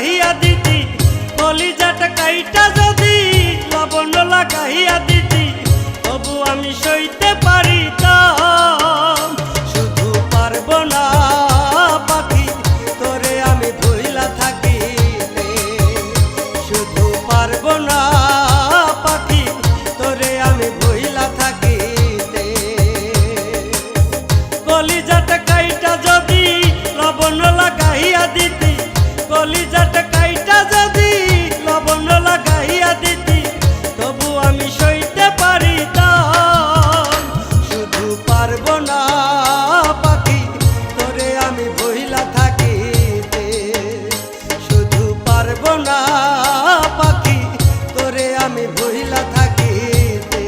লাগাইয়া দিতি, কলিজাটা কাইটা যদি লবণ লাগাইয়া দিতি, তবু আমি সইতে পারিতাম। শুধু পারবো না পাখি তোরে আমি ভুইলা থাকিতে, শুধু পারবো না পাখি তোরে আমি ভুইলা থাকিতে। কলিজাটা কাইটা যদি লবণ লাগাইয়া দিতি, কলিজাটা কাইটা যদি লবণ লাগাইয়া দিতি, তবু আমি সইতে পারিতাম। শুধু পারবো না পাখি তোরে আমি ভুইলা থাকিতে, শুধু পারবো না পাখি তোরে আমি ভুইলা থাকিতে।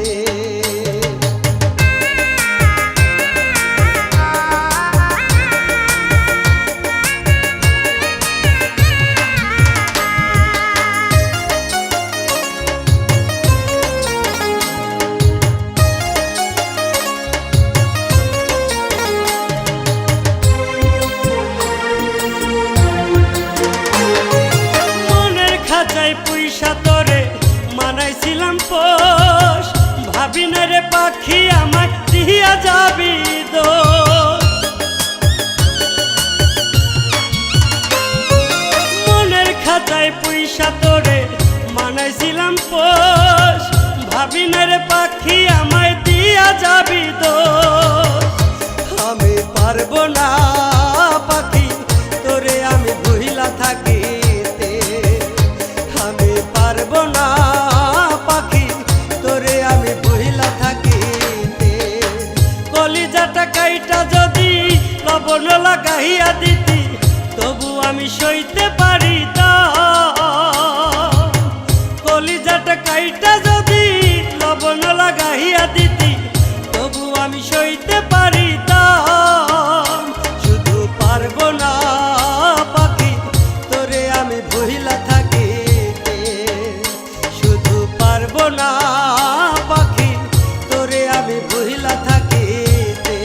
পুইসা তোরে মানাইছিলাম পোষ, ভাবি না রে পাখি আমার দিয়া যাবি দোষ। মনের খাঁচায় পুইসা তোরে মানাইছিলাম পোষ, ভাবি না রে পাখি আমায় দিয়া যাবি দোষ। আমি পারবো না পাখি তোরে আমি ভুইলা থাকি, পারবো না পাখি তোরে আমি ভুইলা থাকিতে। কলিজাটা কাইটা যদি লবণ লাগাইয়া দিতি, তবু আমি সইতে পারিতাম। কলিজাটা কাইটা যদি লবণ লাগাইয়া দিতি, তবু আমি সইতে পারিতাম। শুধু পারবো না পাখি তোরে আমি ভুইলা থাকি, পারবো না পাখি তোরে আমি ভুইলা থাকিতে।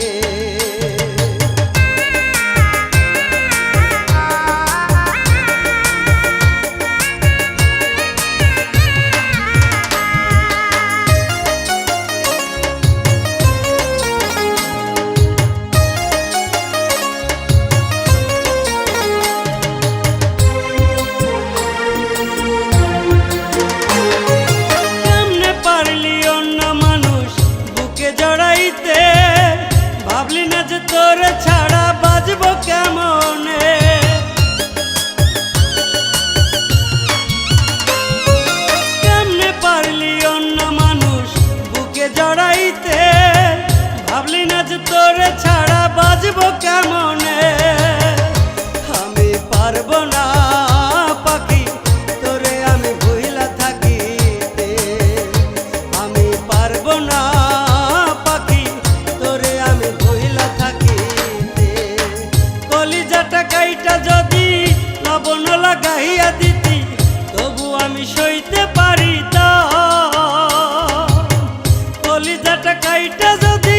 জড়াইতে ভাবলি না যে তোরে ছাড়া বাজবো কেমনে, কেমনে পারলি অন্য মানুষ বুকে জড়াইতে, ভাবলি না যে তোরে ছাড়া বাজবো কেমনে। আমি পারবো না পাখি তোরে আমি ভুইলা থাকিতে, আমি পারবো না কাইটা যদি লবণ লাগাইয়া দিতি, তবু আমি সইতে পারিতাম। কলিজাটা কাইটা যদি